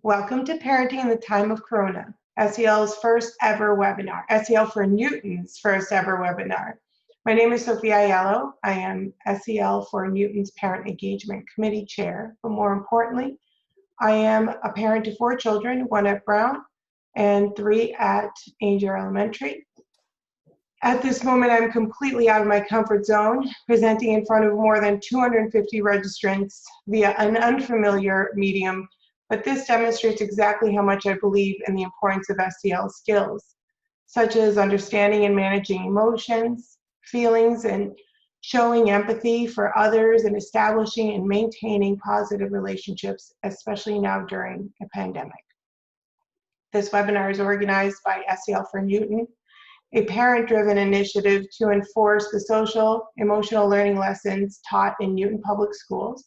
Welcome to Parenting in the Time of Corona, SEL's first ever webinar, SEL4Newton's first ever webinar. My name is Sophia Aiello. I am SEL4Newton's Parent Engagement Committee Chair, but more importantly, I am a parent to 4 children, 1 at Brown and 3 at Ainger Elementary. At this moment, I'm completely out of my comfort zone, presenting in front of more than 250 registrants via an unfamiliar medium, but this demonstrates exactly how much I believe in the importance of SEL skills, such as understanding and managing emotions, feelings, and showing empathy for others, and establishing and maintaining positive relationships, especially now during a pandemic. This webinar is organized by SEL4Newton, a parent-driven initiative to enforce the social, emotional learning lessons taught in Newton Public Schools.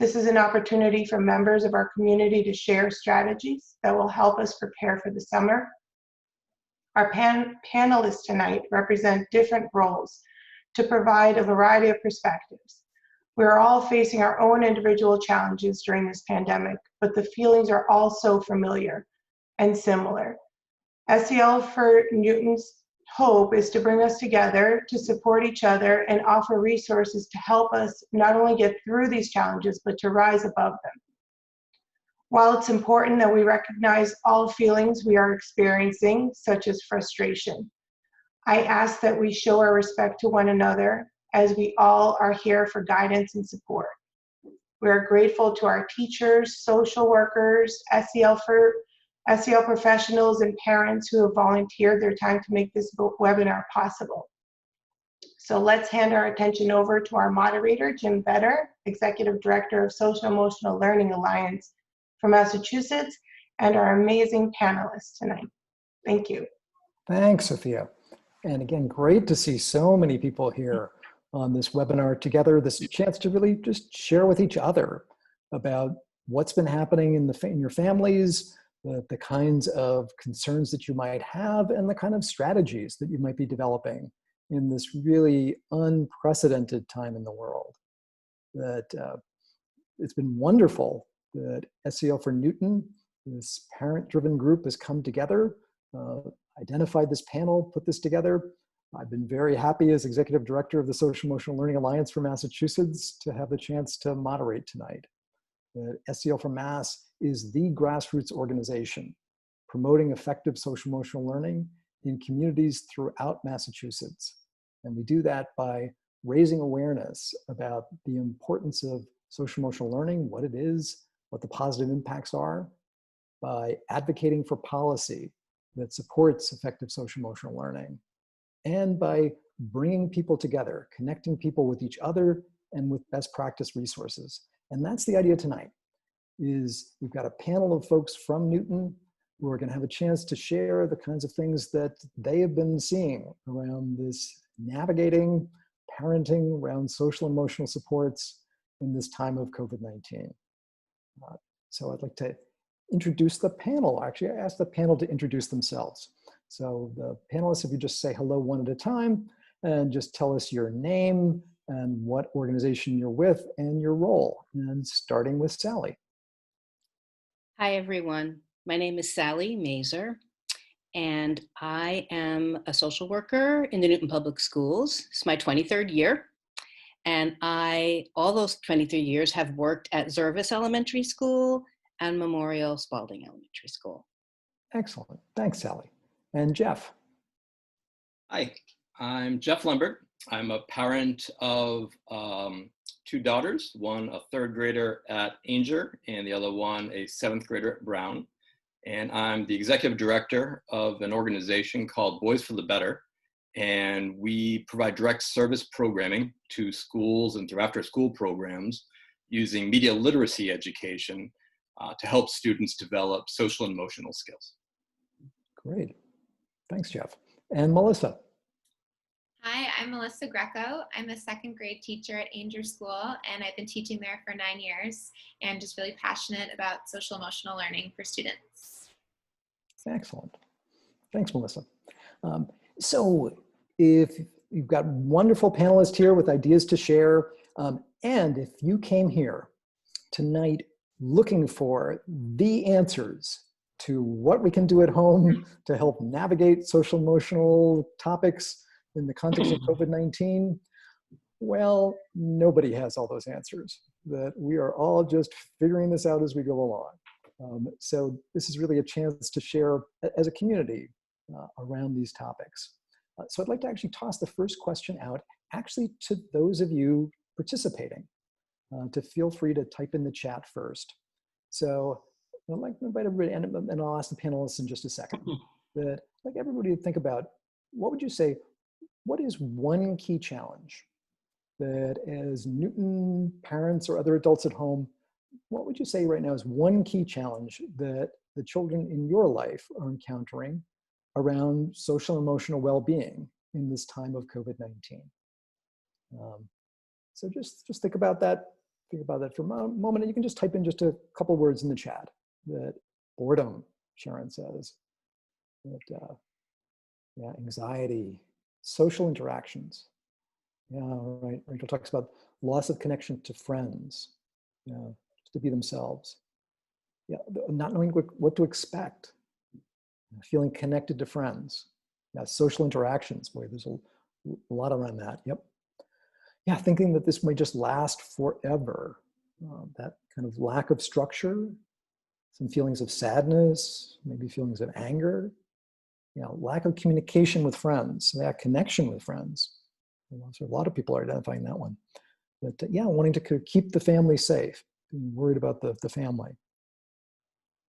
This is an opportunity for members of our community to share strategies that will help us prepare for the summer. Our panelists tonight represent different roles to provide a variety of perspectives. We're all facing our own individual challenges during this pandemic, but the feelings are all so familiar and similar. SEL4Newton's hope is to bring us together to support each other and offer resources to help us not only get through these challenges, but to rise above them. While it's important that we recognize all feelings we are experiencing, such as frustration, I ask that we show our respect to one another, as we all are here for guidance and support. We are grateful to our teachers, social workers, SEL professionals, and parents who have volunteered their time to make this webinar possible. So let's hand our attention over to our moderator, Jim Vetter, Executive Director of Social Emotional Learning Alliance from Massachusetts, and our amazing panelists tonight. Thank you. Thanks, Sophia. And again, great to see so many people here on this webinar together, this chance to really just share with each other about what's been happening in your families, the kinds of concerns that you might have, and the kind of strategies that you might be developing in this really unprecedented time in the world. It's been wonderful that SEL4Newton, this parent-driven group, has come together, identified this panel, put this together. I've been very happy as Executive Director of the Social Emotional Learning Alliance for Massachusetts to have the chance to moderate tonight. SEL4Mass is the grassroots organization promoting effective social emotional learning in communities throughout Massachusetts. And we do that by raising awareness about the importance of social emotional learning, what it is, what the positive impacts are, by advocating for policy that supports effective social emotional learning, and by bringing people together, connecting people with each other and with best practice resources. And that's the idea tonight, is we've got a panel of folks from Newton who are going to have a chance to share the kinds of things that they have been seeing around this navigating, parenting, around social and emotional supports in this time of COVID-19. So I'd like to introduce the panel. Actually, I asked the panel to introduce themselves. So the panelists, if you just say hello one at a time and just tell us your name and what organization you're with and your role. And starting with Sally. Hi, everyone. My name is Sally Mazer, and I am a social worker in the Newton Public Schools. It's my 23rd year, and all those 23 years, have worked at Zervis Elementary School and Memorial Spalding Elementary School. Excellent. Thanks, Sally. And Jeff. Hi, I'm Jeff Lambert. I'm a parent of 2 daughters, one a 3rd grader at Ainger and the other one a 7th grader at Brown. And I'm the executive director of an organization called Boys for the Better. And we provide direct service programming to schools and through after school programs using media literacy education to help students develop social and emotional skills. Great. Thanks, Jeff. And Melissa. Hi, I'm Melissa Greco. I'm a 2nd grade teacher at Ainger School, and I've been teaching there for 9 years and just really passionate about social emotional learning for students. Excellent. Thanks, Melissa. So if you've got wonderful panelists here with ideas to share, and if you came here tonight looking for the answers to what we can do at home to help navigate social emotional topics in the context of COVID-19, well, nobody has all those answers. That we are all just figuring this out as we go along. So this is really a chance to share as a community around these topics. So I'd like to actually toss the first question out actually to those of you participating, to feel free to type in the chat first. So I'd like to invite everybody, and I'll ask the panelists in just a second, that I'd like everybody to think about, what would you say, what is one key challenge that as Newton parents or other adults at home, what would you say right now is one key challenge that the children in your life are encountering around social and emotional well-being in this time of COVID-19? So just think about that. Think about that for a moment, and you can just type in just a couple words in the chat. That boredom, Sharon says. That yeah, anxiety, social interactions. Yeah, right. Rachel talks about loss of connection to friends. Yeah, just to be themselves. Yeah, not knowing what to expect. Feeling connected to friends. Yeah, social interactions. Boy, there's a lot around that. Yep. Yeah, thinking that this may just last forever. That kind of lack of structure, some feelings of sadness, maybe feelings of anger, you know, lack of communication with friends, that connection with friends. So a lot of people are identifying that one. But yeah, wanting to keep the family safe, being worried about the family.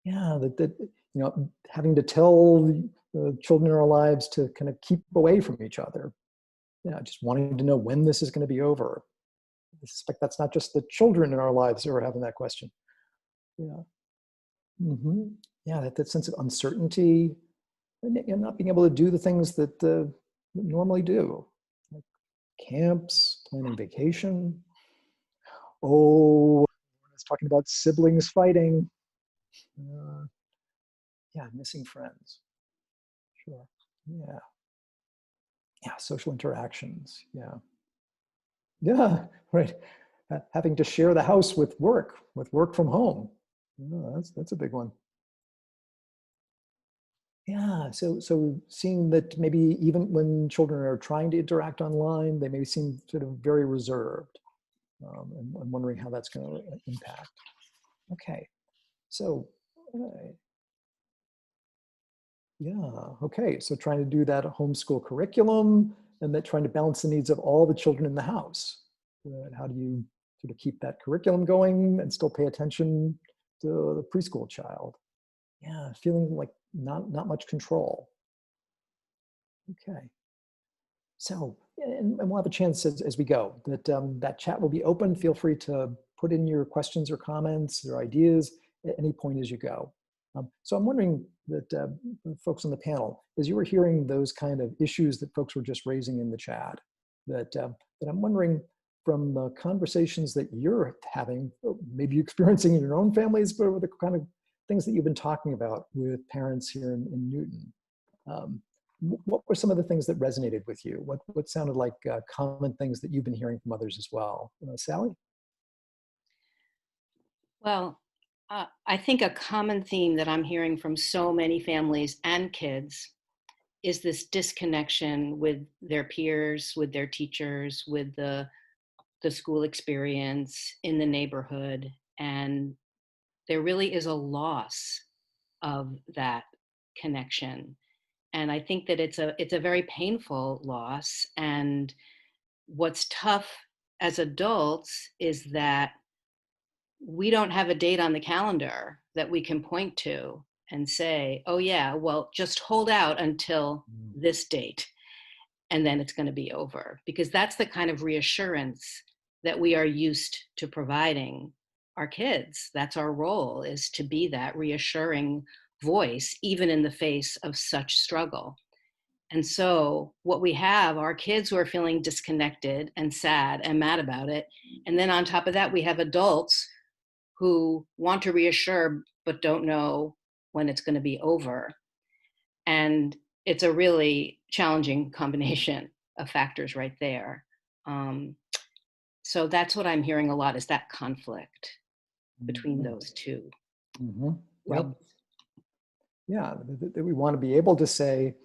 Yeah, that you know, having to tell the children in our lives to kind of keep away from each other. Yeah, just wanting to know when this is going to be over. I suspect that's not just the children in our lives who are having that question. Yeah. Yeah, that sense of uncertainty and not being able to do the things that normally do, like camps, planning vacation. Oh, I was talking about siblings fighting. Yeah, missing friends. Sure. Yeah. Yeah, social interactions. Yeah. Yeah, right. Having to share the house with work from home. Oh, that's a big one. Yeah, so seeing that maybe even when children are trying to interact online, they may seem sort of very reserved, and I'm wondering how that's going to impact. Okay, so yeah, okay, so trying to do that homeschool curriculum, and that trying to balance the needs of all the children in the house. How do you sort of keep that curriculum going and still pay attention to the preschool child? Yeah, feeling like not much control. Okay. So, and we'll have a chance as we go that that chat will be open. Feel free to put in your questions or comments or ideas at any point as you go. So I'm wondering that folks on the panel, as you were hearing those kind of issues that folks were just raising in the chat, that I'm wondering from the conversations that you're having, maybe experiencing in your own families, but with the kind of things that you've been talking about with parents here in Newton. What were some of the things that resonated with you? What sounded like common things that you've been hearing from others as well? Sally? Well, I think a common theme that I'm hearing from so many families and kids is this disconnection with their peers, with their teachers, with the school experience in the neighborhood. And there really is a loss of that connection. And I think that it's a very painful loss. And what's tough as adults is that we don't have a date on the calendar that we can point to and say, oh yeah, well, just hold out until this date and then it's going to be over. Because that's the kind of reassurance that we are used to providing our kids. That's our role, is to be that reassuring voice, even in the face of such struggle. And so what we have are kids who are feeling disconnected and sad and mad about it. And then on top of that, we have adults who want to reassure but don't know when it's going to be over. And it's a really challenging combination of factors right there. So that's what I'm hearing a lot, is that conflict. between those two. Mm-hmm. Right. Yeah, that we want to be able to say,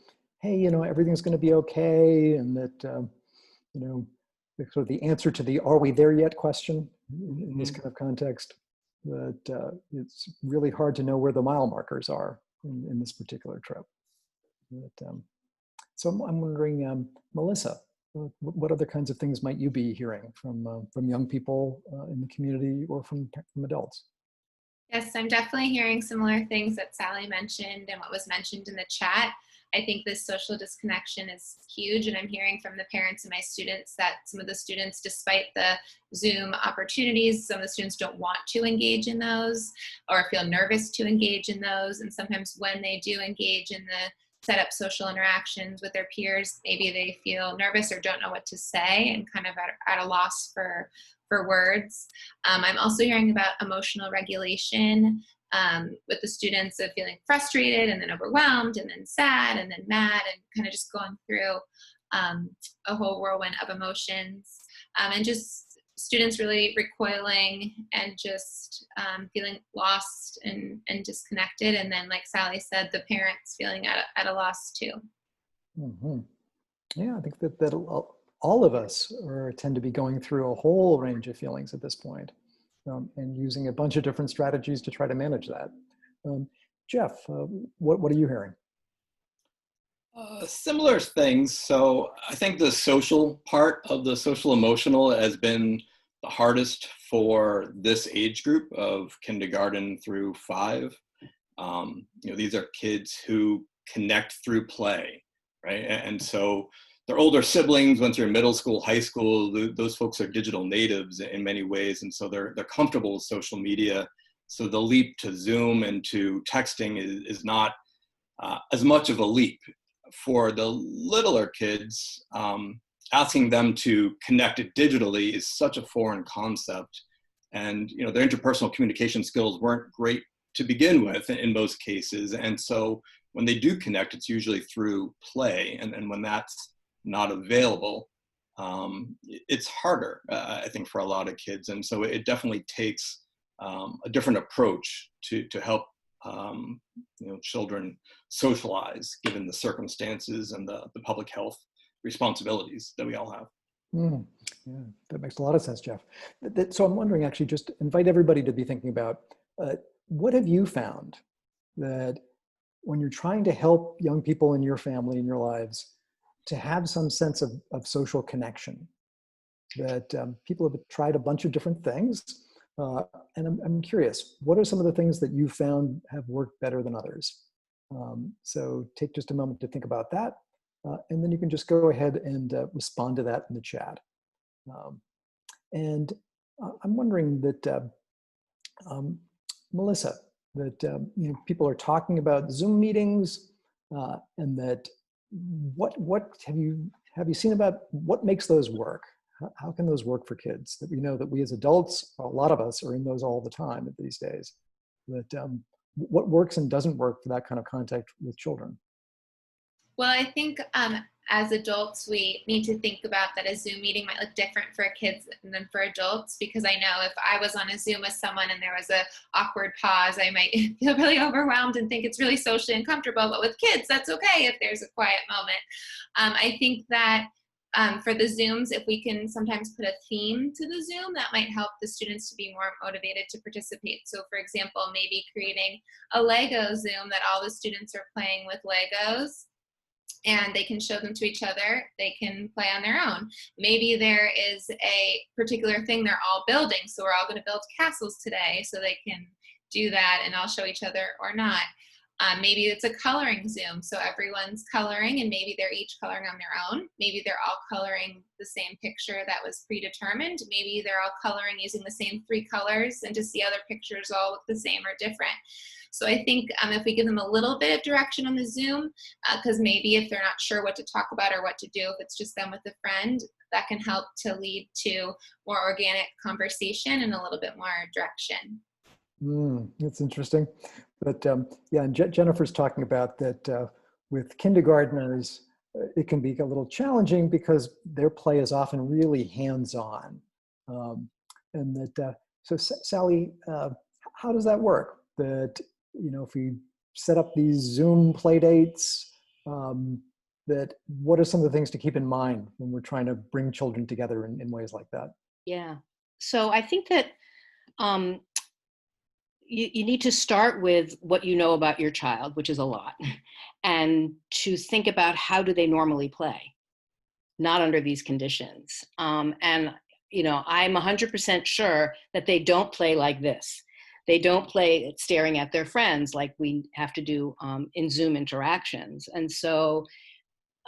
hey, you know, everything's going to be okay, and that, you know, sort of the answer to the "Are we there yet?" question in this kind of context. That it's really hard to know where the mile markers are in this particular trip. But, so I'm wondering, Melissa, what other kinds of things might you be hearing from young people in the community or from adults? Yes, I'm definitely hearing similar things that Sally mentioned and what was mentioned in the chat. I think this social disconnection is huge, and I'm hearing from the parents and my students that some of the students, despite the Zoom opportunities, some of the students don't want to engage in those or feel nervous to engage in those. And sometimes when they do engage in the set up social interactions with their peers, maybe they feel nervous or don't know what to say and kind of at a loss for words. I'm also hearing about emotional regulation with the students of feeling frustrated and then overwhelmed and then sad and then mad and kind of just going through a whole whirlwind of emotions, and just students really recoiling and just feeling lost and disconnected. And then, like Sally said, the parents feeling at a loss too. Mm-hmm. Yeah, I think that all of us tend to be going through a whole range of feelings at this point, and using a bunch of different strategies to try to manage that. Jeff, what are you hearing? Similar things. So I think the social part of the social emotional has been the hardest for this age group of kindergarten through 5. You know, these are kids who connect through play, right? And so their older siblings, once they're in middle school, high school, those folks are digital natives in many ways. And so they're comfortable with social media. So the leap to Zoom and to texting is not as much of a leap. For the littler kids, asking them to connect it digitally is such a foreign concept. And, you know, their interpersonal communication skills weren't great to begin with in most cases. And so when they do connect, it's usually through play. And when that's not available, it's harder, I think, for a lot of kids. And so it definitely takes a different approach to help you know, children socialize given the circumstances and the public health responsibilities that we all have. Yeah, that makes a lot of sense, Jeff. So I'm wondering, actually, just invite everybody to be thinking about what have you found that when you're trying to help young people in your family, in your lives, to have some sense of social connection, that people have tried a bunch of different things. And I'm curious, what are some of the things that you found have worked better than others? So take just a moment to think about that. And then you can just go ahead and respond to that in the chat. And I'm wondering that, Melissa, that you know, people are talking about Zoom meetings, and that what have you seen about what makes those work? How can those work for kids? That we know that we as adults, a lot of us are in those all the time these days. That what works and doesn't work for that kind of contact with children? Well, I think as adults, we need to think about that a Zoom meeting might look different for kids than for adults, because I know if I was on a Zoom with someone and there was an awkward pause, I might feel really overwhelmed and think it's really socially uncomfortable. But with kids, that's okay if there's a quiet moment. I think that for the Zooms, if we can sometimes put a theme to the Zoom, that might help the students to be more motivated to participate. So for example, maybe creating a Lego Zoom that all the students are playing with Legos, and they can show them to each other. They can play on their own. Maybe there is a particular thing they're all building. So we're all going to build castles today, so they can do that and all show each other or not. Maybe it's a coloring Zoom, so everyone's coloring, and maybe they're each coloring on their own. Maybe they're all coloring the same picture that was predetermined. Maybe they're all coloring using the same 3 colors, and to see other pictures all look the same or different. So I think if we give them a little bit of direction on the Zoom, because maybe if they're not sure what to talk about or what to do, if it's just them with a friend, that can help to lead to more organic conversation and a little bit more direction. That's interesting. But yeah, and Jennifer's talking about that with kindergartners, it can be a little challenging because their play is often really hands-on. And that, so Sally, how does that work? That, you know, if we set up these Zoom play dates, that what are some of the things to keep in mind when we're trying to bring children together in ways like that? Yeah. So I think that you need to start with what you know about your child, which is a lot, and to think about how do they normally play, not under these conditions. And, you know, I'm 100% sure that they don't play like this. They don't play staring at their friends like we have to do in Zoom interactions. And so,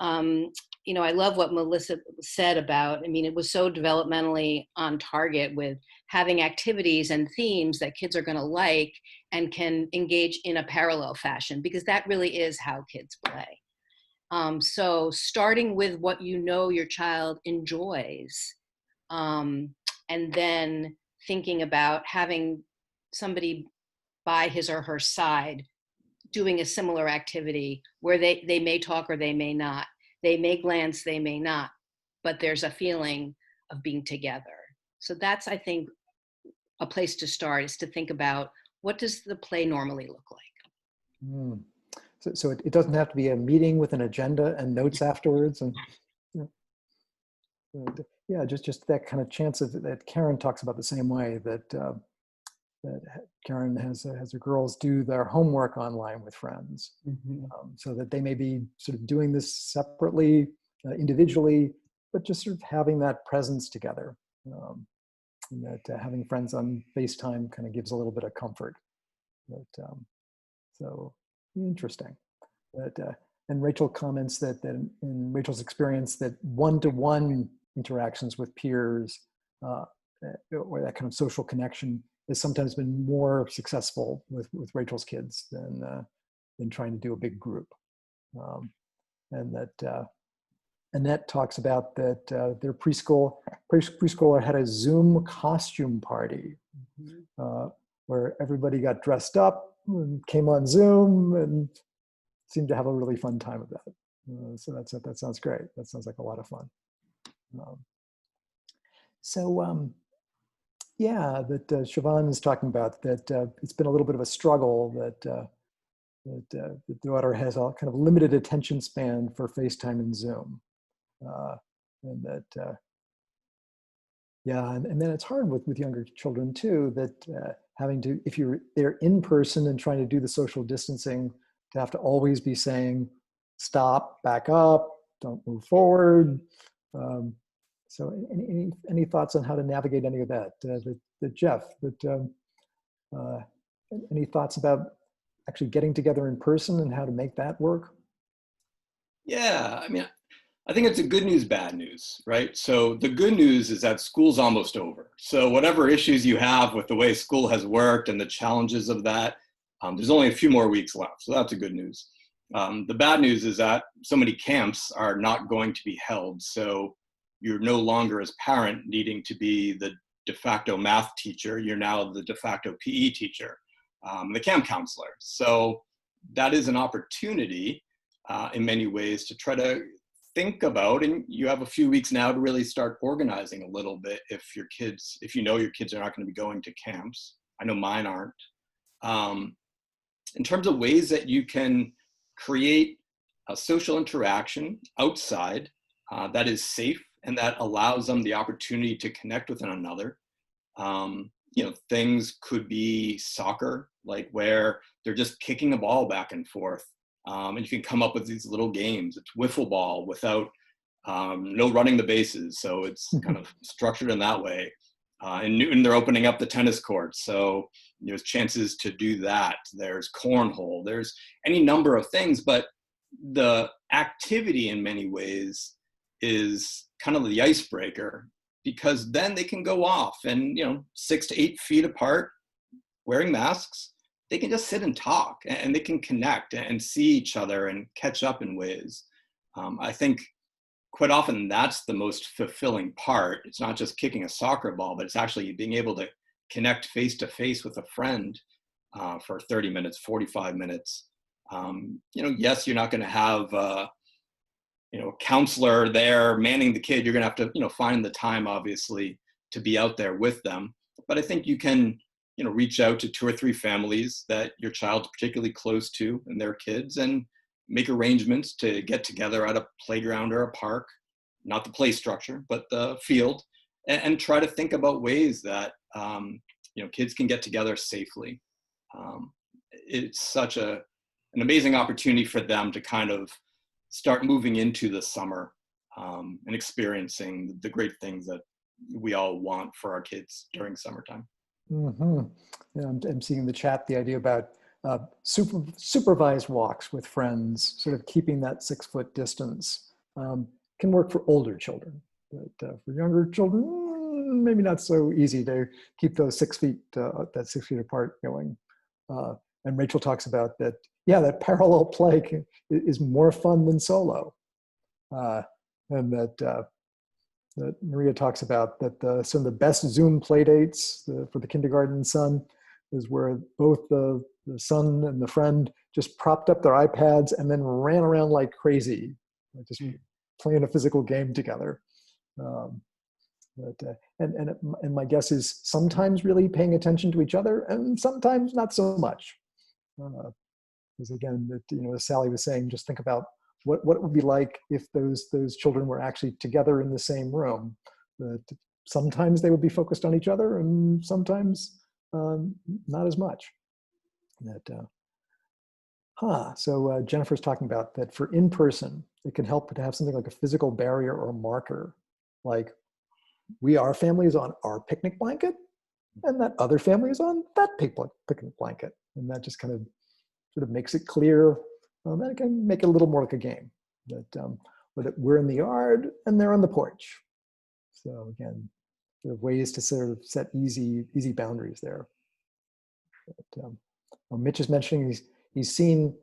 you know, I love what Melissa said about, I mean, it was so developmentally on target with having activities and themes that kids are going to like and can engage in a parallel fashion, because that really is how kids play. So starting with what you know your child enjoys, and then thinking about having somebody by his or her side doing a similar activity where they may talk or they may not. They may glance, they may not, but there's a feeling of being together. So that's, I think, a place to start, is to think about what does the play normally look like? Mm. So it doesn't have to be a meeting with an agenda and notes afterwards. And yeah, just that kind of chance of that. Karen talks about the same way, that that Karen has her girls do their homework online with friends, so that they may be sort of doing this separately, individually, but just sort of having that presence together. And that having friends on FaceTime kind of gives a little bit of comfort. But, so interesting. And Rachel comments that in Rachel's experience, that one-to-one interactions with peers, or that kind of social connection, has sometimes been more successful with Rachel's kids than trying to do a big group. And that Annette talks about that their preschooler had a Zoom costume party where everybody got dressed up and came on Zoom and seemed to have a really fun time with that. So that sounds great. That sounds like a lot of fun. Yeah, that Siobhan is talking about, that it's been a little bit of a struggle, that the daughter has a kind of limited attention span for FaceTime and Zoom. And that, yeah, and then it's hard with younger children too, that having to, if they're in person and trying to do the social distancing, to have to always be saying, stop, back up, don't move forward. So any thoughts on how to navigate any of that? Jeff, any thoughts about actually getting together in person and how to make that work? Yeah, I mean, I think it's a good news, bad news, right? So the good news is that school's almost over. So whatever issues you have with the way school has worked and the challenges of that, there's only a few more weeks left. So that's a good news. The bad news is that so many camps are not going to be held. So you're no longer, as parent, needing to be the de facto math teacher. You're now the de facto PE teacher, the camp counselor. So that is an opportunity in many ways to try to think about, and you have a few weeks now to really start organizing a little bit if you know your kids are not going to be going to camps. I know mine aren't. In terms of ways that you can create a social interaction outside that is safe and that allows them the opportunity to connect with one another. Things could be soccer, like where they're just kicking a ball back and forth. And you can come up with these little games. It's wiffle ball without no running the bases. So it's kind of structured in that way. In Newton, they're opening up the tennis courts. So there's chances to do that. There's cornhole. There's any number of things. But the activity in many ways is kind of the icebreaker, because then they can go off and, 6 to 8 feet apart, wearing masks, they can just sit and talk, and they can connect and see each other and catch up in ways. I think quite often that's the most fulfilling part. It's not just kicking a soccer ball, but it's actually being able to connect face to face with a friend for 30 minutes, 45 minutes. Yes, you're not going to have a counselor there manning the kid. You're going to have to, find the time, obviously, to be out there with them. But I think you can reach out to 2 or 3 families that your child's particularly close to and their kids, and make arrangements to get together at a playground or a park, not the play structure, but the field, and try to think about ways that kids can get together safely. It's such an amazing opportunity for them to kind of start moving into the summer and experiencing the great things that we all want for our kids during summertime. Mm-hmm. Yeah, I'm seeing in the chat the idea about supervised walks with friends, sort of keeping that 6-foot distance, can work for older children, but for younger children, maybe not so easy to keep those 6 feet, that 6 feet apart going. And Rachel talks about that, yeah, that parallel play is more fun than solo. And that Maria talks about that some of the best Zoom play dates for the kindergarten son is where both the son and the friend just propped up their iPads and then ran around like crazy, just playing a physical game together. And my guess is sometimes really paying attention to each other and sometimes not so much. Because again, as Sally was saying, just think about what it would be like if those children were actually together in the same room. That sometimes they would be focused on each other and sometimes not as much. So Jennifer's talking about that for in-person, it can help to have something like a physical barrier or a marker, like our family is on our picnic blanket and that other family is on that picnic blanket. And that just kind of sort of makes it clear, and it can make it a little more like a game, that we're in the yard and they're on the porch. So again, there are ways to sort of set easy boundaries there. But, Mitch is mentioning he's seen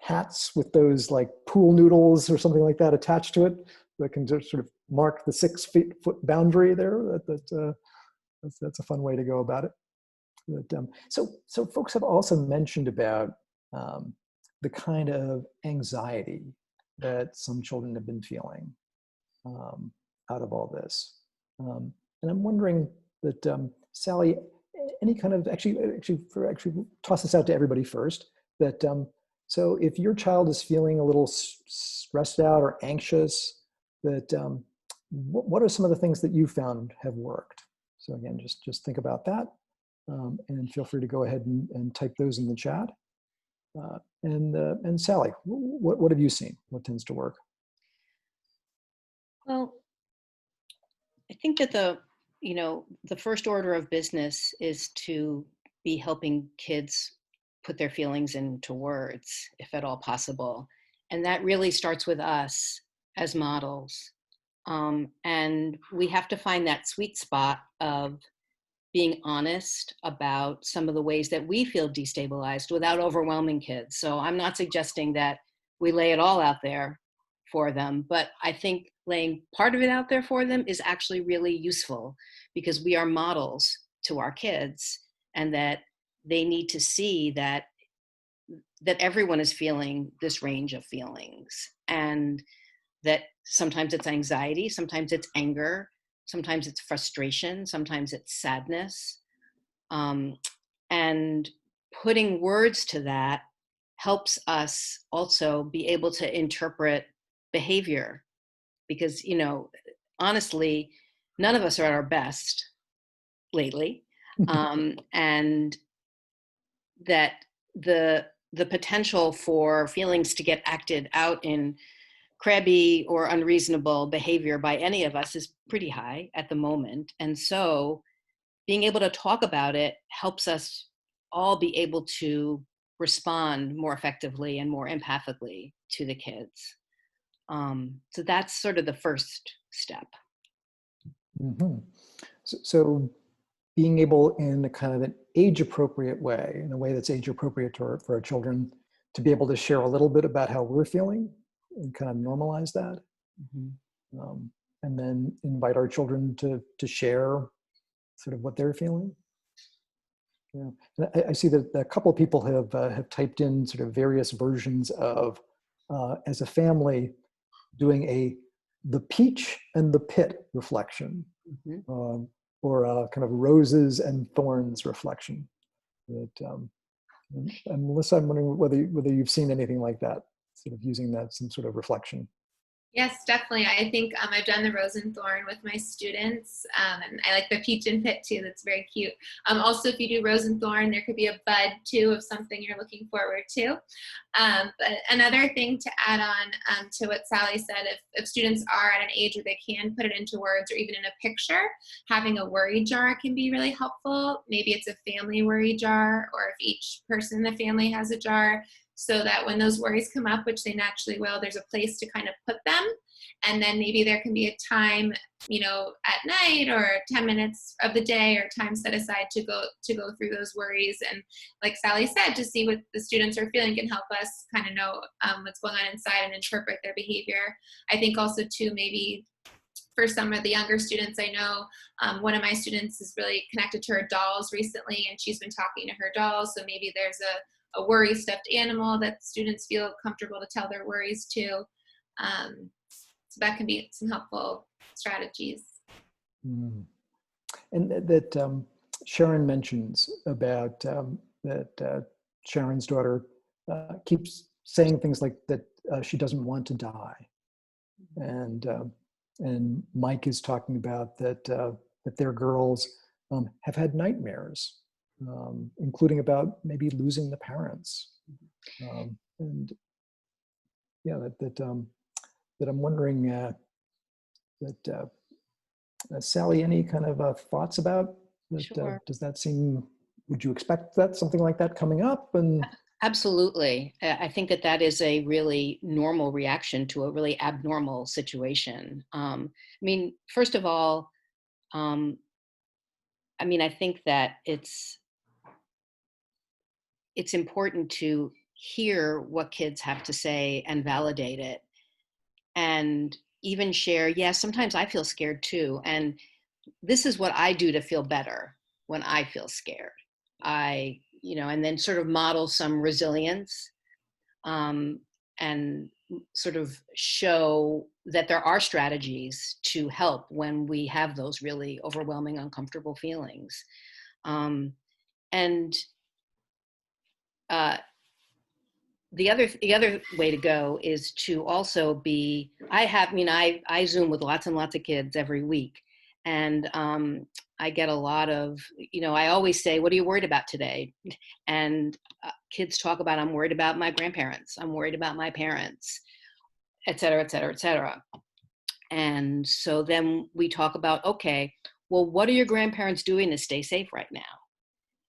hats with those like pool noodles or something like that attached to it that can just sort of mark the 6 foot boundary there. That's a fun way to go about it. But, so folks have also mentioned about the kind of anxiety that some children have been feeling out of all this. And I'm wondering that, Sally, any kind of, actually toss this out to everybody first, that so if your child is feeling a little stressed out or anxious, that what are some of the things that you found have worked? So again, just think about that, and feel free to go ahead and type those in the chat. And Sally, what have you seen? What tends to work? Well, I think that the first order of business is to be helping kids put their feelings into words, if at all possible. And that really starts with us as models. And we have to find that sweet spot of being honest about some of the ways that we feel destabilized without overwhelming kids. So I'm not suggesting that we lay it all out there for them, but I think laying part of it out there for them is actually really useful because we are models to our kids, and that they need to see that everyone is feeling this range of feelings, and that sometimes it's anxiety, sometimes it's anger, sometimes it's frustration, sometimes it's sadness. And putting words to that helps us also be able to interpret behavior, because, honestly, none of us are at our best lately. And that the potential for feelings to get acted out in crabby or unreasonable behavior by any of us is pretty high at the moment. And so being able to talk about it helps us all be able to respond more effectively and more empathically to the kids. So that's sort of the first step. Mm-hmm. So being able, in a kind of an age-appropriate way, in a way that's age-appropriate for our children, to be able to share a little bit about how we're feeling and kind of normalize that. Mm-hmm. And then invite our children to share sort of what they're feeling. Yeah, and I see that a couple of people have typed in sort of various versions of, as a family, doing the peach and the pit reflection. Mm-hmm. or a kind of roses and thorns reflection. That, and Melissa, I'm wondering whether you've seen anything like that, sort of using that some sort of reflection. Yes, definitely. I think I've done the rose and thorn with my students, and I like the peach and pit too. That's very cute. Also, if you do rose and thorn, there could be a bud too of something you're looking forward to. But another thing to add on to what Sally said, if students are at an age where they can put it into words or even in a picture, having a worry jar can be really helpful. Maybe it's a family worry jar, or if each person in the family has a jar, so that when those worries come up, which they naturally will, there's a place to kind of put them. And then maybe there can be a time, at night or 10 minutes of the day or time set aside to go through those worries. And like Sally said, to see what the students are feeling can help us kind of know what's going on inside and interpret their behavior. I think also too, maybe for some of the younger students, I know one of my students is really connected to her dolls recently, and she's been talking to her dolls. So maybe there's a worry stuffed animal that students feel comfortable to tell their worries to. So that can be some helpful strategies. Mm. And that Sharon mentions about that Sharon's daughter keeps saying things like that she doesn't want to die. And Mike is talking about that their girls have had nightmares, including about maybe losing the parents. And yeah, that I'm wondering Sally, any kind of thoughts about that? Sure. Does that seem, would you expect that something like that coming up? And Absolutely. I think that is a really normal reaction to a really abnormal situation. I mean, first of all, I think that it's important to hear what kids have to say and validate it, and even share, yeah, sometimes I feel scared too. And this is what I do to feel better when I feel scared. And then sort of model some resilience, and sort of show that there are strategies to help when we have those really overwhelming, uncomfortable feelings. And the other way to go is to also be, I Zoom with lots and lots of kids every week. And I get a lot of, I always say, what are you worried about today? And kids talk about, I'm worried about my grandparents. I'm worried about my parents, et cetera, et cetera, et cetera. And so then we talk about, okay, well, what are your grandparents doing to stay safe right now?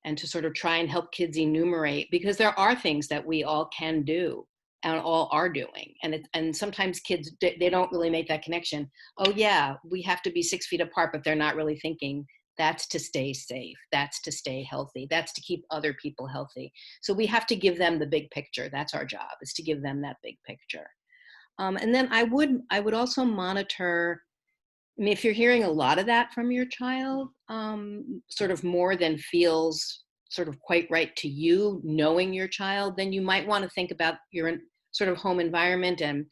And to sort of try and help kids enumerate, because there are things that we all can do and all are doing. And sometimes kids, they don't really make that connection. Oh yeah, we have to be 6 feet apart, but they're not really thinking that's to stay safe. That's to stay healthy. That's to keep other people healthy. So we have to give them the big picture. That's our job, is to give them that big picture. And then I would also monitor, if you're hearing a lot of that from your child, sort of more than feels sort of quite right to you, knowing your child, then you might want to think about your sort of home environment. And,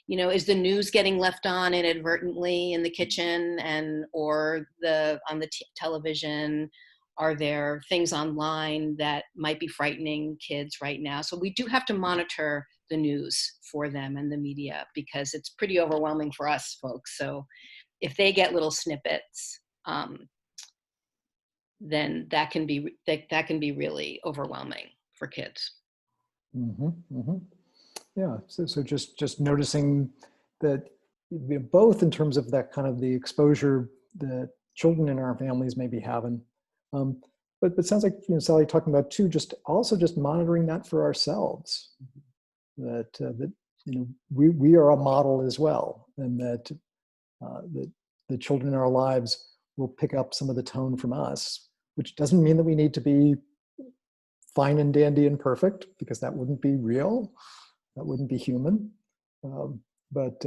is the news getting left on inadvertently in the kitchen or on the television? Are there things online that might be frightening kids right now? So we do have to monitor the news for them and the media, because it's pretty overwhelming for us folks. So if they get little snippets, then that can be really overwhelming for kids. mm-hmm, mm-hmm. Yeah, so just noticing that, both in terms of that kind of the exposure that children in our families may be having, but it sounds like, Sally, talking about too, just monitoring that for ourselves, that we are a model as well, and that the children in our lives will pick up some of the tone from us, which doesn't mean that we need to be fine and dandy and perfect, because that wouldn't be real. That wouldn't be human. But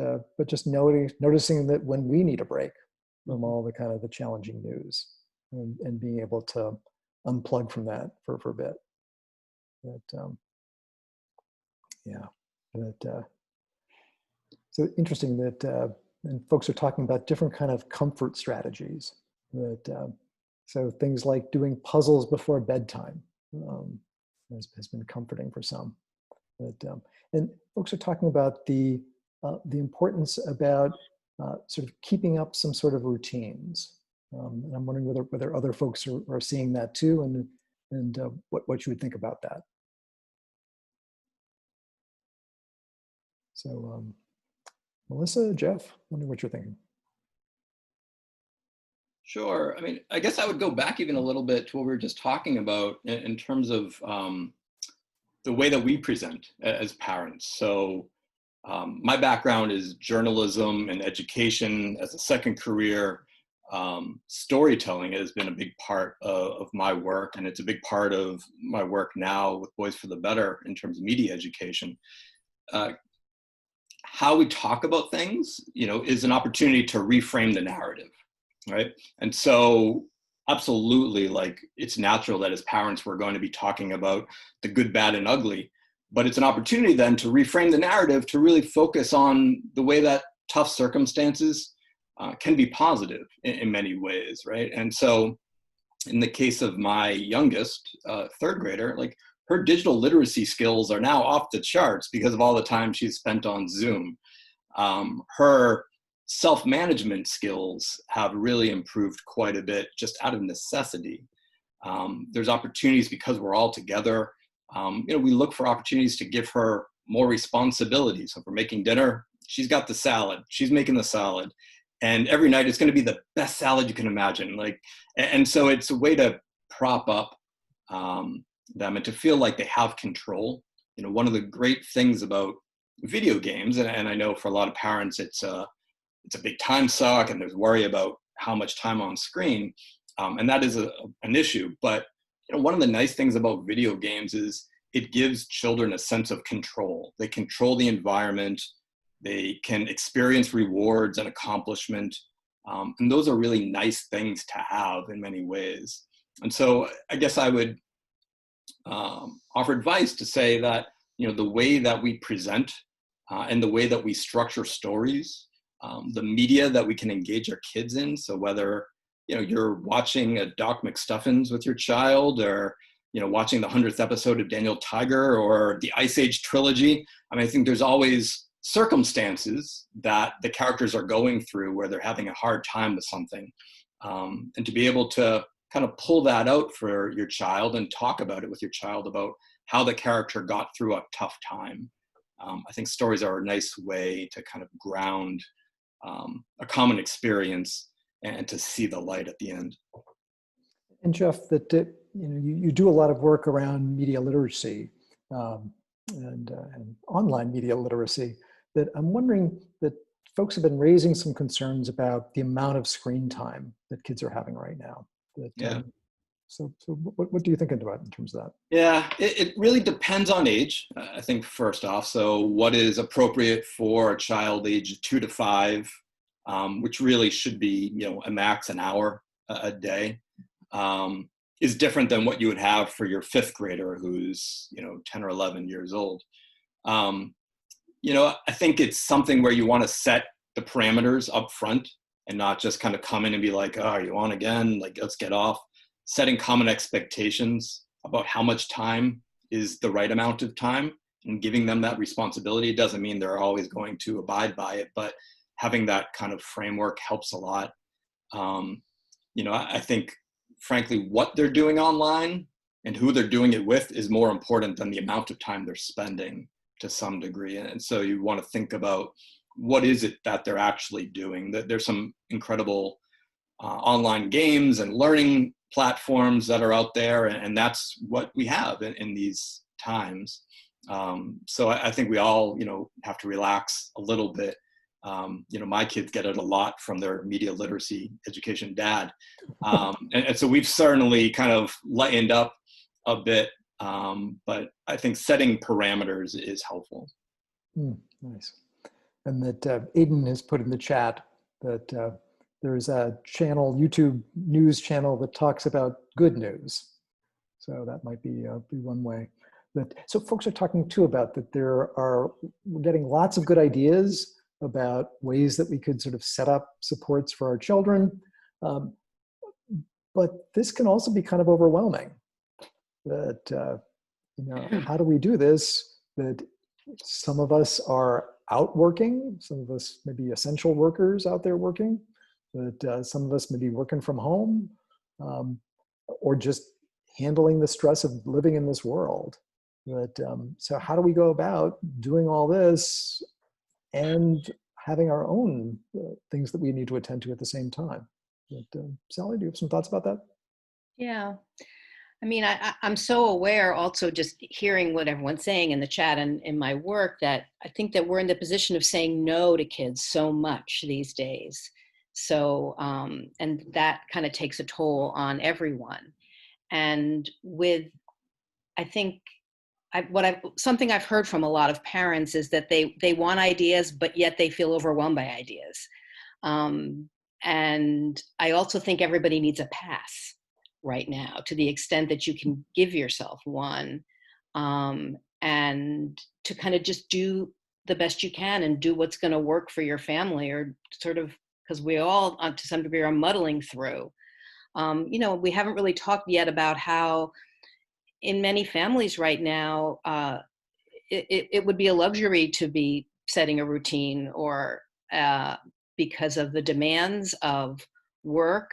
just noticing that when we need a break from all the kind of the challenging news, and being able to unplug from that for a bit. So interesting that and folks are talking about different kind of comfort strategies. So things like doing puzzles before bedtime has been comforting for some. And folks are talking about the importance about sort of keeping up some sort of routines. And I'm wondering whether other folks are seeing that too, and what you would think about that. So Melissa, Jeff, wondering what you're thinking. Sure. I mean, I guess I would go back even a little bit to what we were just talking about in terms of the way that we present as parents. So my background is journalism and education as a second career. Storytelling has been a big part of my work, and it's a big part of my work now with Boys for the Better in terms of media education. How we talk about things, is an opportunity to reframe the narrative, right? And so absolutely, like, it's natural that as parents, we're going to be talking about the good, bad, and ugly, but it's an opportunity then to reframe the narrative to really focus on the way that tough circumstances can be positive in many ways, right? And so in the case of my youngest, third grader, like, her digital literacy skills are now off the charts because of all the time she's spent on Zoom. Her self-management skills have really improved quite a bit just out of necessity. There's opportunities because we're all together. We look for opportunities to give her more responsibility. So if we're making dinner, she's got the salad, she's making the salad. And every night it's going to be the best salad you can imagine. And so it's a way to prop up them and to feel like they have control. One of the great things about video games, and I know for a lot of parents, it's a big time suck and there's worry about how much time on screen. And that is an issue. But one of the nice things about video games is it gives children a sense of control. They control the environment. They can experience rewards and accomplishment. And those are really nice things to have in many ways. And so I guess I would offer advice to say that, the way that we present and the way that we structure stories, the media that we can engage our kids in. So whether, you're watching a Doc McStuffins with your child, or, watching the 100th episode of Daniel Tiger or the Ice Age trilogy. I think there's always circumstances that the characters are going through where they're having a hard time with something. And to be able to kind of pull that out for your child and talk about it with your child about how the character got through a tough time. I think stories are a nice way to kind of ground a common experience and to see the light at the end. And Jeff, that you do a lot of work around media literacy and online media literacy. That I'm wondering that folks have been raising some concerns about the amount of screen time that kids are having right now. So what do you think about in terms of that? Yeah, it really depends on age, I think, first off. So what is appropriate for a child age 2 to 5, which really should be, a max an hour a day, is different than what you would have for your 5th grader who's, 10 or 11 years old. I think it's something where you want to set the parameters up front and not just kind of come in and be like, oh, you on again? Like, let's get off. Setting common expectations about how much time is the right amount of time and giving them that responsibility. It doesn't mean they're always going to abide by it, but having that kind of framework helps a lot. I think, frankly, what they're doing online and who they're doing it with is more important than the amount of time they're spending to some degree. And so you want to think about what is it that they're actually doing. There's some incredible online games and learning platforms that are out there, and that's what we have in these times. So I think we all, have to relax a little bit. My kids get it a lot from their media literacy education dad. And so we've certainly kind of lightened up a bit, but I think setting parameters is helpful. Nice. And that Aiden has put in the chat that there's a channel, YouTube news channel that talks about good news. So that might be one way. So folks are talking too about that we're getting lots of good ideas about ways that we could sort of set up supports for our children. But this can also be kind of overwhelming. That, how do we do this? That some of us are out working, some of us may be essential workers out there working, that some of us may be working from home, or just handling the stress of living in this world. So how do we go about doing all this and having our own things that we need to attend to at the same time? Sally, do you have some thoughts about that? Yeah. I mean, I'm so aware also just hearing what everyone's saying in the chat and in my work that I think that we're in the position of saying no to kids so much these days. So, and that kind of takes a toll on everyone. And I think something I've heard from a lot of parents is that they want ideas, but yet they feel overwhelmed by ideas. And I also think everybody needs a pass right now, to the extent that you can give yourself one, and to kind of just do the best you can and do what's going to work for your family, or sort of, because we all, to some degree, are muddling through. We haven't really talked yet about how in many families right now, it would be a luxury to be setting a routine, or because of the demands of work,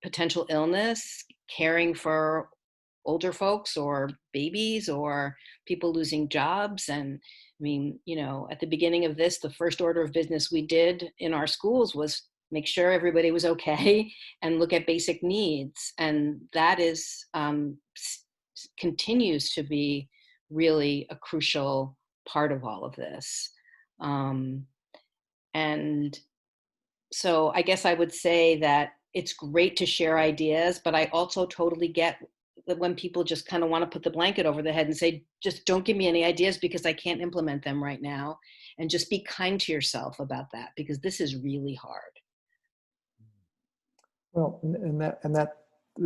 potential illness, caring for older folks or babies or people losing jobs. And I mean, at the beginning of this, the first order of business we did in our schools was make sure everybody was okay and look at basic needs. And that is continues to be really a crucial part of all of this. And so I guess I would say that it's great to share ideas, but I also totally get that when people just kind of want to put the blanket over their head and say, just don't give me any ideas because I can't implement them right now. And just be kind to yourself about that, because this is really hard. Well, and that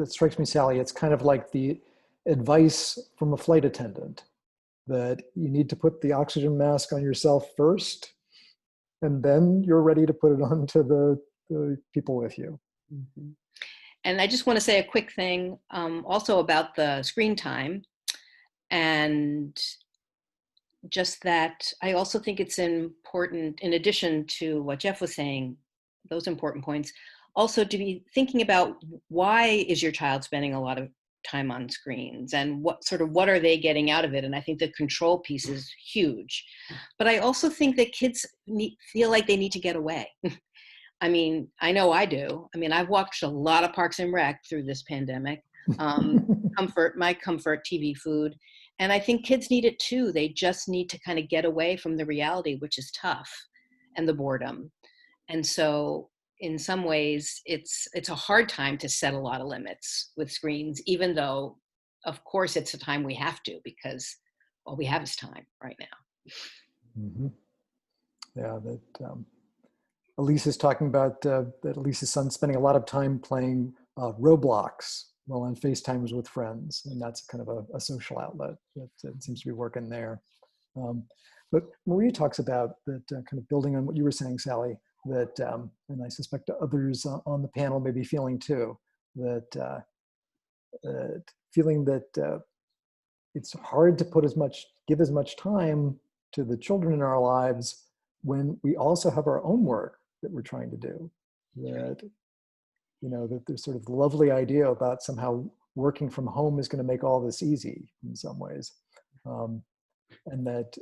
strikes me, Sally. It's kind of like the advice from a flight attendant that you need to put the oxygen mask on yourself first, and then you're ready to put it on to the people with you. Mm-hmm. And I just want to say a quick thing also about the screen time, and just that I also think it's important, in addition to what Jeff was saying, those important points, also to be thinking about why is your child spending a lot of time on screens, and what are they getting out of it. And I think the control piece is huge. But I also think that kids feel like they need to get away. I mean, I know I do. I mean, I've watched a lot of Parks and Rec through this pandemic. My comfort TV food. And I think kids need it too. They just need to kind of get away from the reality, which is tough, and the boredom. And so in some ways, it's a hard time to set a lot of limits with screens, even though, of course, it's a time we have to, because all we have is time right now. Mm-hmm. Yeah, Elise is talking about that Elise's son's spending a lot of time playing Roblox while on FaceTimes with friends, and that's kind of a social outlet that seems to be working there. But Marie talks about that, kind of building on what you were saying, Sally, that, and I suspect others on the panel may be feeling too, that feeling that it's hard to give as much time to the children in our lives when we also have our own work that we're trying to do. That, that there's sort of the lovely idea about somehow working from home is going to make all this easy in some ways. And that,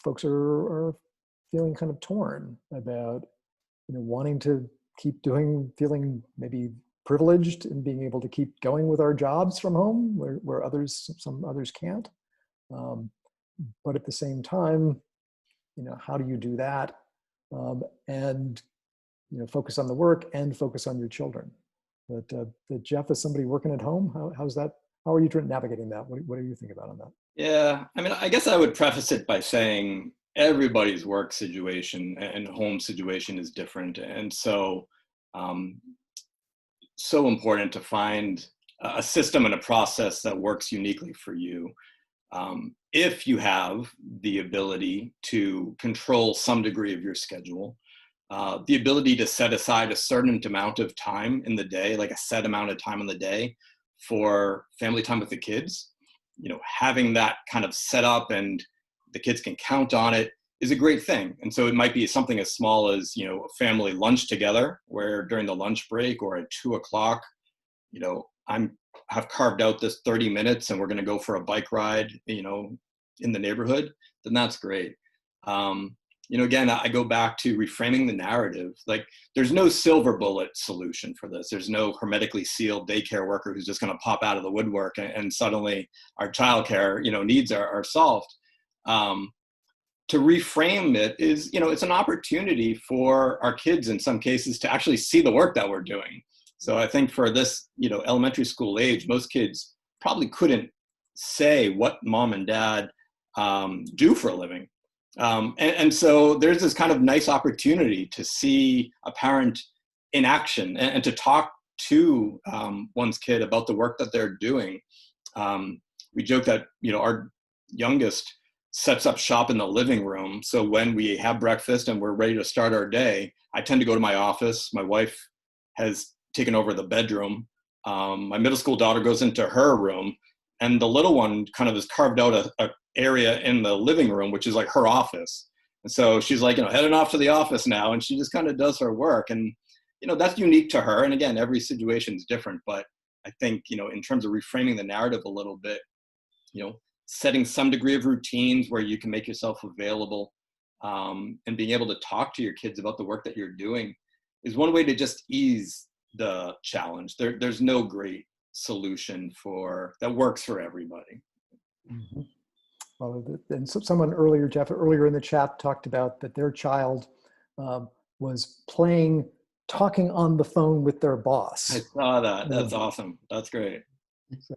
folks are feeling kind of torn about, wanting to keep feeling maybe privileged in being able to keep going with our jobs from home where some others can't. But at the same time, how do you do that? And focus on the work and focus on your children. But Jeff, as somebody working at home, how's that? How are you navigating that? What do you think about on that? Yeah, I mean, I guess I would preface it by saying everybody's work situation and home situation is different, and so so important to find a system and a process that works uniquely for you. If you have the ability to control some degree of your schedule, the ability to set aside a certain amount of time in the day, like a set amount of time in the day for family time with the kids, having that kind of set up and the kids can count on it is a great thing. And so it might be something as small as, a family lunch together, where during the lunch break or at 2:00, have carved out this 30 minutes and we're going to go for a bike ride, in the neighborhood, then that's great. Again, I go back to reframing the narrative. Like, there's no silver bullet solution for this. There's no hermetically sealed daycare worker who's just going to pop out of the woodwork and suddenly our childcare, needs are solved. To reframe it is, it's an opportunity for our kids in some cases to actually see the work that we're doing. So I think for this, elementary school age, most kids probably couldn't say what mom and dad do for a living. And so there's this kind of nice opportunity to see a parent in action and to talk to one's kid about the work that they're doing. We joke that, our youngest sets up shop in the living room. So when we have breakfast and we're ready to start our day, I tend to go to my office. My wife has taken over the bedroom. My middle school daughter goes into her room, and the little one kind of has carved out a area in the living room, which is like her office. And so she's like, heading off to the office now, and she just kind of does her work. And, that's unique to her. And again, every situation is different, but I think, in terms of reframing the narrative a little bit, setting some degree of routines where you can make yourself available, and being able to talk to your kids about the work that you're doing is one way to just ease the challenge. There's no great solution that works for everybody. Mm-hmm. Well, and so someone earlier, Jeff, earlier in the chat talked about that their child was talking on the phone with their boss. I saw that. That's awesome. That's great. So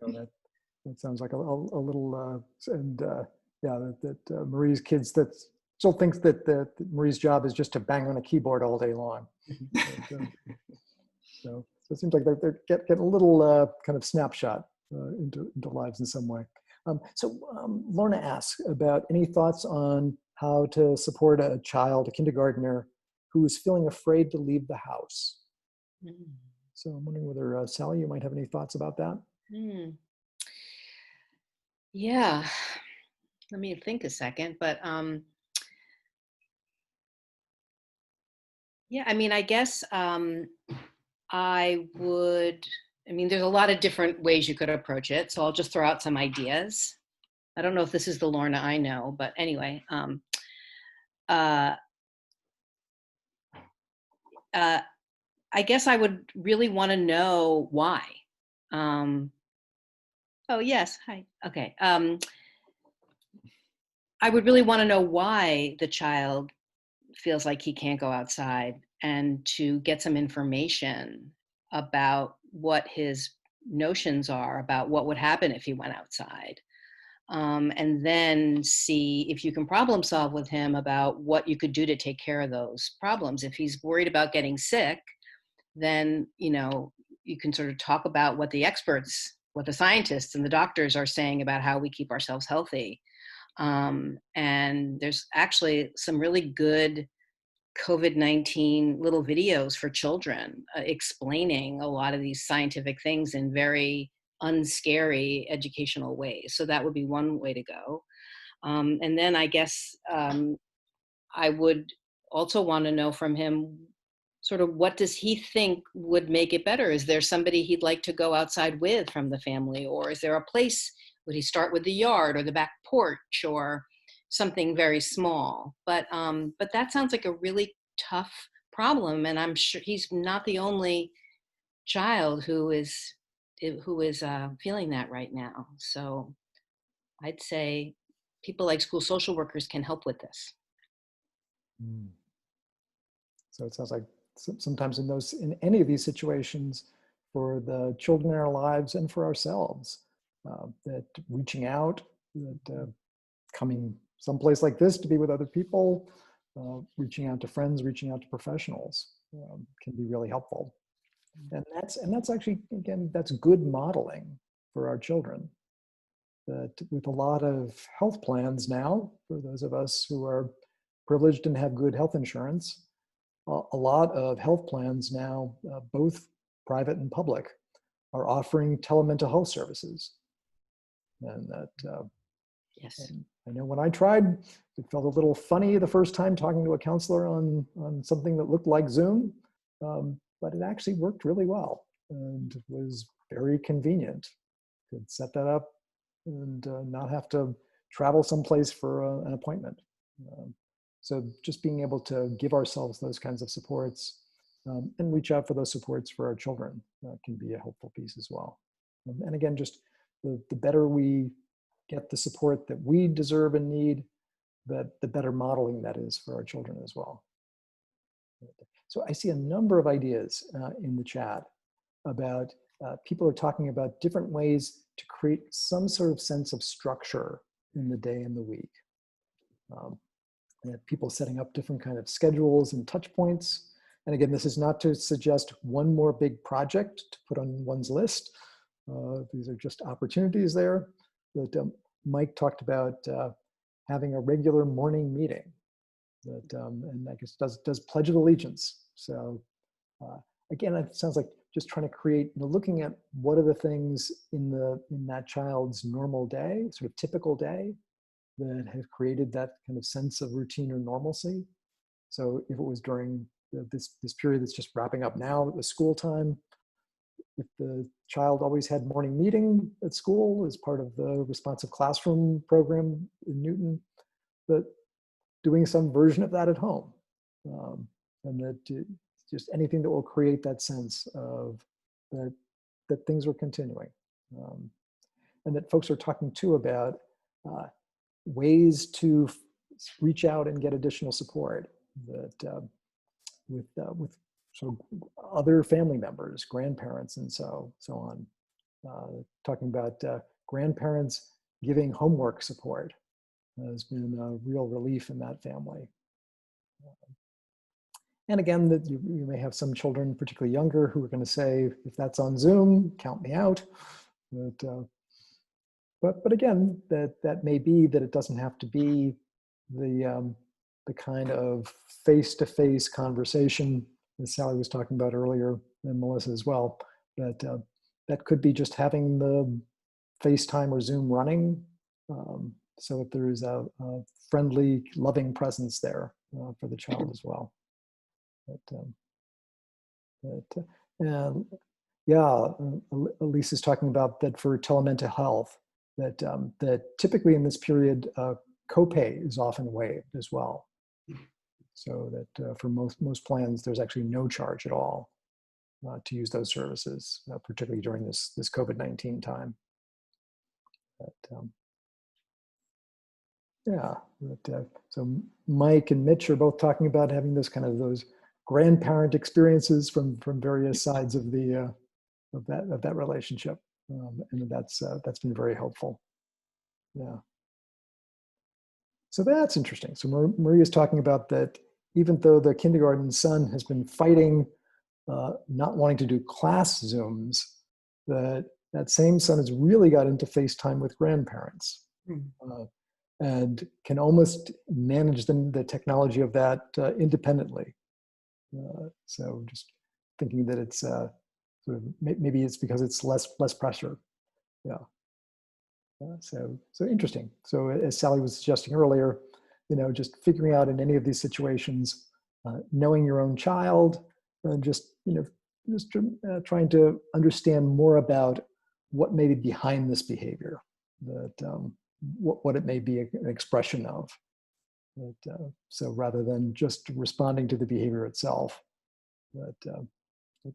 that sounds like a little, that Marie's kids that still thinks that Marie's job is just to bang on a keyboard all day long. So it seems like they're getting a little kind of snapshot into lives in some way. Lorna asks about any thoughts on how to support a child, a kindergartner, who is feeling afraid to leave the house. So I'm wondering whether, Sally, you might have any thoughts about that? Yeah, let me think a second, but I guess there's a lot of different ways you could approach it. So I'll just throw out some ideas. I don't know if this is the Lorna I know, but anyway, I guess I would really want to know why. Oh, yes. Hi. Okay. I would really want to know why the child feels like he can't go outside, and to get some information about what his notions are about what would happen if he went outside. And then see if you can problem solve with him about what you could do to take care of those problems. If he's worried about getting sick, then, you can sort of talk about what the scientists and the doctors are saying about how we keep ourselves healthy. And there's actually some really good COVID-19 little videos for children explaining a lot of these scientific things in very unscary educational ways. So that would be one way to go. And then I guess I would also want to know from him sort of what does he think would make it better? Is there somebody he'd like to go outside with from the family? Or is there a place, would he start with the yard or the back porch or something very small? But that sounds like a really tough problem. And I'm sure he's not the only child who is feeling that right now. So I'd say people like school social workers can help with this. So it sounds like sometimes in any of these situations, for the children in our lives and for ourselves, that reaching out, that coming someplace like this to be with other people, reaching out to friends, reaching out to professionals can be really helpful. And that's actually, again, that's good modeling for our children. That with a lot of health plans now, for those of us who are privileged and have good health insurance, a lot of health plans now, both private and public, are offering telemental health services. And that, Yes. and I know when I tried, it felt a little funny the first time talking to a counselor on something that looked like Zoom, but it actually worked really well and was very convenient. Could set that up and not have to travel someplace for an appointment. So just being able to give ourselves those kinds of supports and reach out for those supports for our children can be a helpful piece as well. And again, just the better we get the support that we deserve and need, the better modeling that is for our children as well. So I see a number of ideas in the chat about people are talking about different ways to create some sort of sense of structure in the day and the week. People setting up different kind of schedules and touch points. And again, this is not to suggest one more big project to put on one's list. These are just opportunities there. That Mike talked about having a regular morning meeting. That and I guess does Pledge of Allegiance. So again, it sounds like just trying to create, looking at what are the things in that child's normal day, sort of typical day, that have created that kind of sense of routine or normalcy. So if it was during this period that's just wrapping up now, it was school time, if the child always had morning meeting at school as part of the responsive classroom program in Newton, but doing some version of that at home. And that just anything that will create that sense of that things are continuing. And that folks are talking too about ways to reach out and get additional support that with so other family members, grandparents, and so on. Talking about grandparents giving homework support has been a real relief in that family. And again, that you may have some children, particularly younger, who are going to say, if that's on Zoom, count me out. But again, that may be that it doesn't have to be the kind of face-to-face conversation that Sally was talking about earlier, and Melissa as well. That could be just having the FaceTime or Zoom running, so that there is a friendly, loving presence there for the child as well. Yeah, Elise is talking about that for telemental health, that typically in this period, copay is often waived as well. So that for most plans, there's actually no charge at all to use those services, particularly during this COVID-19 time. So Mike and Mitch are both talking about having those grandparent experiences from various sides of that relationship, and that's been very helpful. Yeah. So that's interesting. So Maria's talking about that even though the kindergarten son has been fighting not wanting to do class Zooms, that same son has really got into FaceTime with grandparents. And can almost manage the technology of that independently. So just thinking that it's sort of maybe it's because it's less pressure. Yeah. So interesting. So as Sally was suggesting earlier, just figuring out in any of these situations, knowing your own child, and just trying to understand more about what may be behind this behavior, that what it may be an expression of. So rather than just responding to the behavior itself, but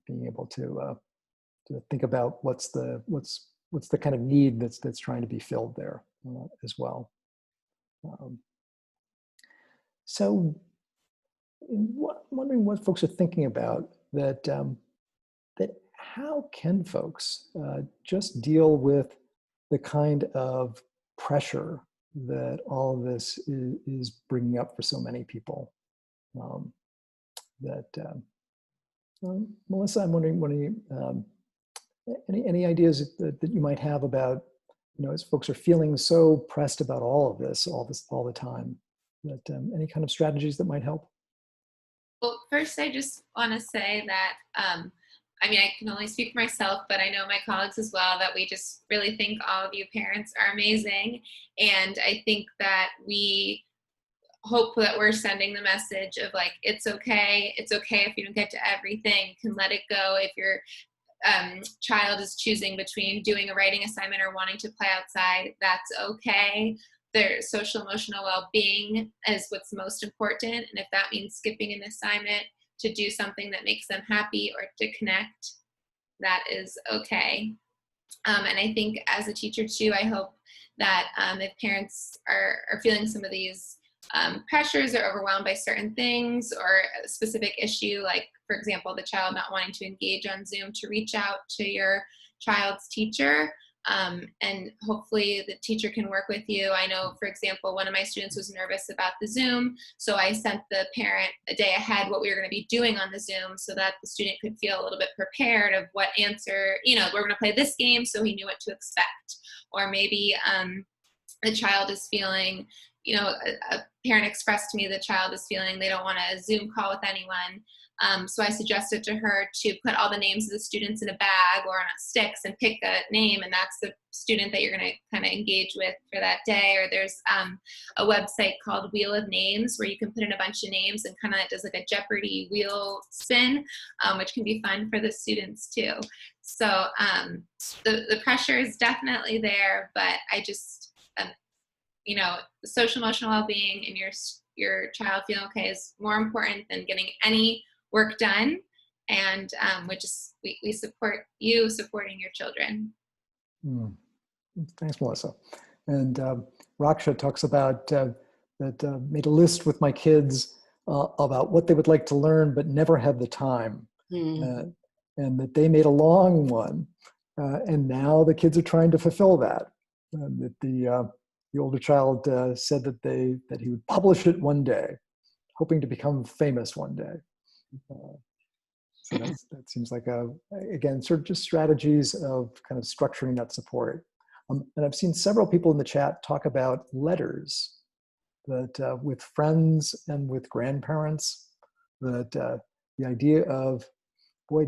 being able to think about what's the kind of need that's trying to be filled there as well. So wondering what folks are thinking about that how can folks just deal with the kind of pressure that all of this is bringing up for so many people. Melissa, I'm wondering, any ideas that you might have about, as folks are feeling so pressed about all of this all the time, that any kind of strategies that might help? Well, first, I just want to say that, I mean, I can only speak for myself, but I know my colleagues as well, that we just really think all of you parents are amazing. And I think that we hope that we're sending the message of like, it's okay. It's okay if you don't get to everything. You can let it go. If your child is choosing between doing a writing assignment or wanting to play outside, that's okay. Their social emotional well-being is what's most important. And if that means skipping an assignment to do something that makes them happy or to connect, that is okay. And I think as a teacher too, I hope that if parents are feeling some of these pressures or overwhelmed by certain things or a specific issue, like for example, the child not wanting to engage on Zoom, to reach out to your child's teacher. And hopefully the teacher can work with you. I know, for example, one of my students was nervous about the Zoom, so I sent the parent a day ahead what we were going to be doing on the Zoom so that the student could feel a little bit prepared of what answer, we're going to play this game, so he knew what to expect. Or maybe the child is feeling, a parent expressed to me the child is feeling they don't want a Zoom call with anyone. So I suggested to her to put all the names of the students in a bag or on sticks and pick a name, and that's the student that you're going to kind of engage with for that day. Or there's a website called Wheel of Names where you can put in a bunch of names and kind of does like a Jeopardy wheel spin, which can be fun for the students too. So the pressure is definitely there, but I just, the social emotional well-being and your child feeling okay is more important than getting any work done, and we support you supporting your children. Thanks, Melissa. And Raksha talks about that made a list with my kids about what they would like to learn but never had the time, and that they made a long one, and now the kids are trying to fulfill that. That the older child said that he would publish it one day, hoping to become famous one day. So that seems like again, sort of just strategies of kind of structuring that support. And I've seen several people in the chat talk about letters, that with friends and with grandparents, that the idea of,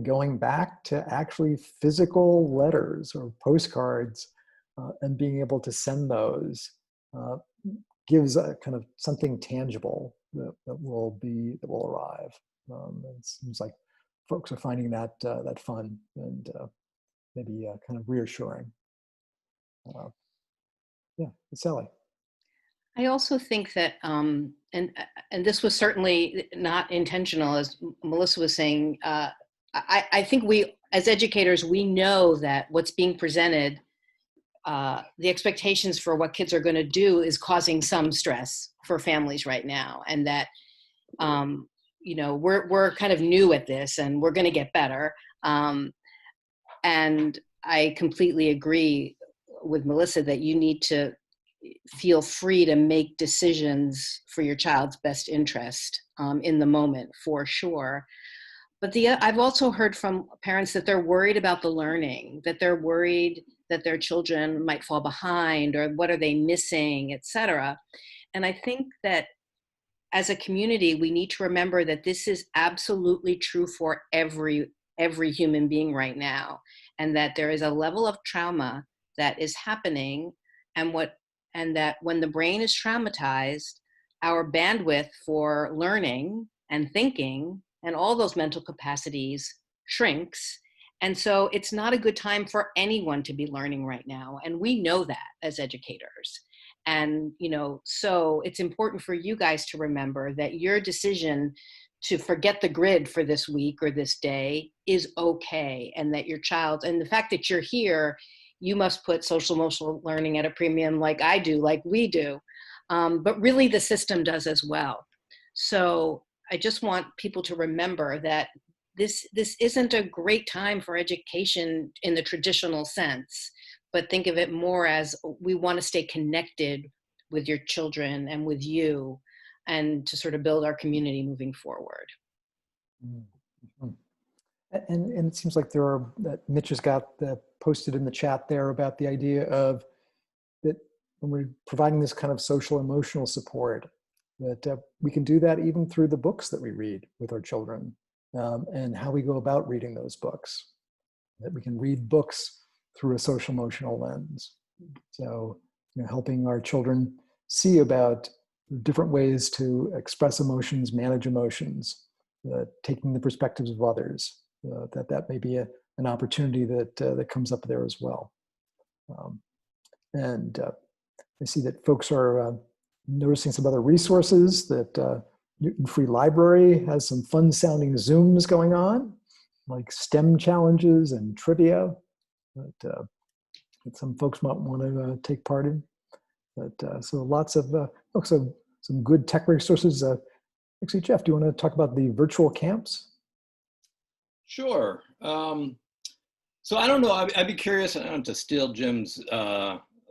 going back to actually physical letters or postcards and being able to send those gives a kind of something tangible that will arrive. It seems like folks are finding that fun and maybe kind of reassuring. Sally. I also think that, and this was certainly not intentional, as Melissa was saying. I think we, as educators, we know that what's being presented, the expectations for what kids are going to do is causing some stress for families right now, and that we're kind of new at this, and we're going to get better. And I completely agree with Melissa that you need to feel free to make decisions for your child's best interest in the moment, for sure. But I've also heard from parents that they're worried about the learning, that they're worried that their children might fall behind, or what are they missing, etc. And I think that as a community, we need to remember that this is absolutely true for every human being right now, and that there is a level of trauma that is happening, and that when the brain is traumatized, our bandwidth for learning and thinking and all those mental capacities shrinks. And so it's not a good time for anyone to be learning right now. And we know that as educators. And, so it's important for you guys to remember that your decision to forget the grid for this week or this day is okay. And that your child, and the fact that you're here, you must put social emotional learning at a premium, like I do, like we do. But really the system does as well. So I just want people to remember that this isn't a great time for education in the traditional sense, but think of it more as we want to stay connected with your children and with you, and to sort of build our community moving forward. Mm-hmm. And it seems like that Mitch has got posted in the chat there about the idea of that when we're providing this kind of social emotional support, that we can do that even through the books that we read with our children, and how we go about reading those books, that we can read books through a social emotional lens. So, helping our children see about different ways to express emotions, manage emotions, taking the perspectives of others, that may be an opportunity that comes up there as well. And I see that folks are noticing some other resources, that Newton Free Library has some fun sounding Zooms going on, like STEM challenges and trivia that some folks might want to take part in. But so lots of also some good tech resources. Actually, Jeff, do you want to talk about the virtual camps? Sure. So I don't know, I'd be curious, I don't know, to steal Jim's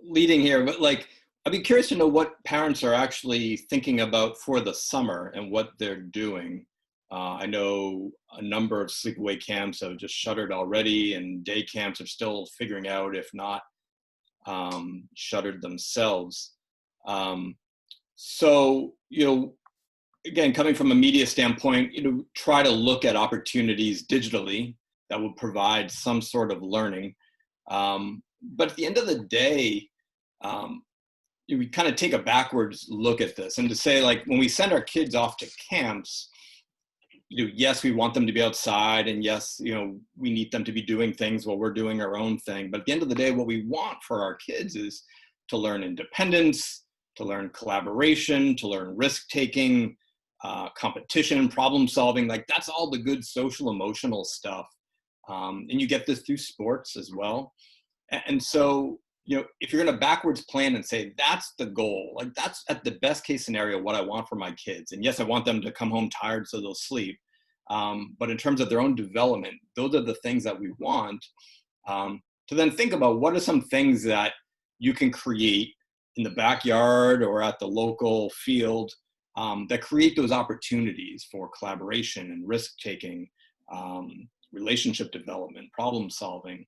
leading here, but like, I'd be curious to know what parents are actually thinking about for the summer and what they're doing. I know a number of sleepaway camps have just shuttered already, and day camps are still figuring out, if not shuttered themselves. So, again, coming from a media standpoint, try to look at opportunities digitally that will provide some sort of learning. But at the end of the day, we kind of take a backwards look at this, and to say, like, when we send our kids off to camps, yes, we want them to be outside, and yes, we need them to be doing things while we're doing our own thing. But at the end of the day, what we want for our kids is to learn independence, to learn collaboration, to learn risk-taking, competition, problem solving. Like, that's all the good social emotional stuff. And you get this through sports as well. And so, if you're going to backwards plan and say, that's the goal, like that's at the best case scenario what I want for my kids. And yes, I want them to come home tired so they'll sleep. But in terms of their own development, those are the things that we want. To then think about, what are some things that you can create in the backyard or at the local field that create those opportunities for collaboration and risk-taking, relationship development, problem solving.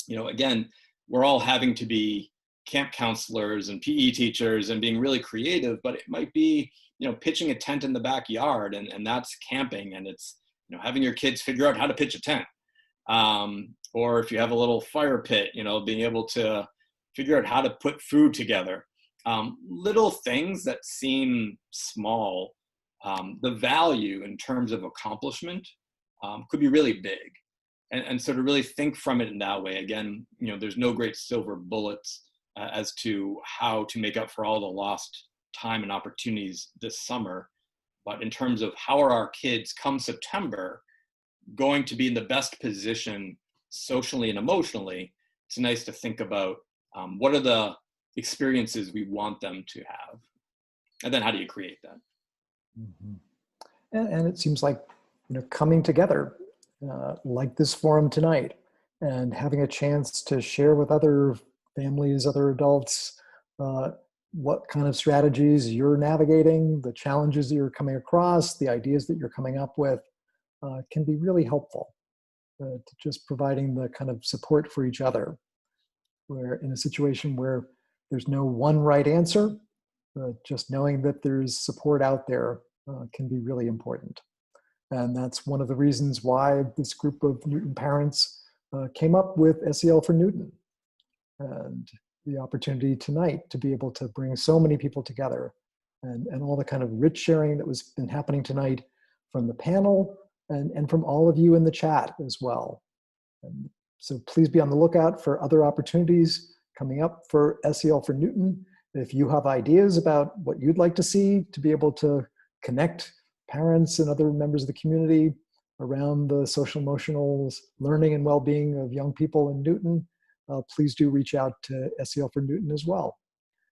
Again, we're all having to be camp counselors and PE teachers and being really creative, but it might be, pitching a tent in the backyard, and that's camping, and it's, having your kids figure out how to pitch a tent. Or if you have a little fire pit, being able to figure out how to put food together. Little things that seem small, the value in terms of accomplishment could be really big. And so to really think from it in that way, again, there's no great silver bullets as to how to make up for all the lost time and opportunities this summer. But in terms of how are our kids come September going to be in the best position socially and emotionally, it's nice to think about what are the experiences we want them to have, and then how do you create that? Mm-hmm. And it seems like coming together like this forum tonight, and having a chance to share with other families, other adults, what kind of strategies you're navigating, the challenges that you're coming across, the ideas that you're coming up with, can be really helpful to just providing the kind of support for each other. Where in a situation where there's no one right answer, just knowing that there's support out there can be really important. And that's one of the reasons why this group of Newton parents came up with SEL4Newton, and the opportunity tonight to be able to bring so many people together, and all the kind of rich sharing that was been happening tonight from the panel and from all of you in the chat as well. And so please be on the lookout for other opportunities coming up for SEL4Newton. If you have ideas about what you'd like to see to be able to connect parents and other members of the community around the social emotional learning and well-being of young people in Newton, please do reach out to SEL4Newton as well.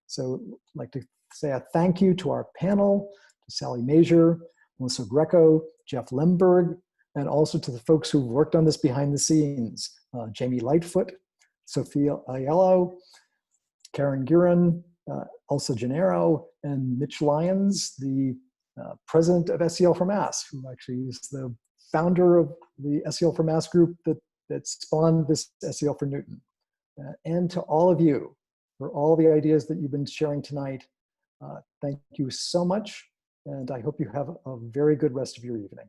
So I'd like to say a thank you to our panel, to Sally Mazur, Melissa Greco, Jeff Lambert, and also to the folks who've worked on this behind the scenes, Jamie Lightfoot, Sophia Aiello, Karen Guerin, Elsa Gennaro, and Mitch Lyons, the president of SEL4Mass, who actually is the founder of the SEL4Mass group that spawned this SEL4Newton. And to all of you for all the ideas that you've been sharing tonight. Thank you so much. and I hope you have a very good rest of your evening.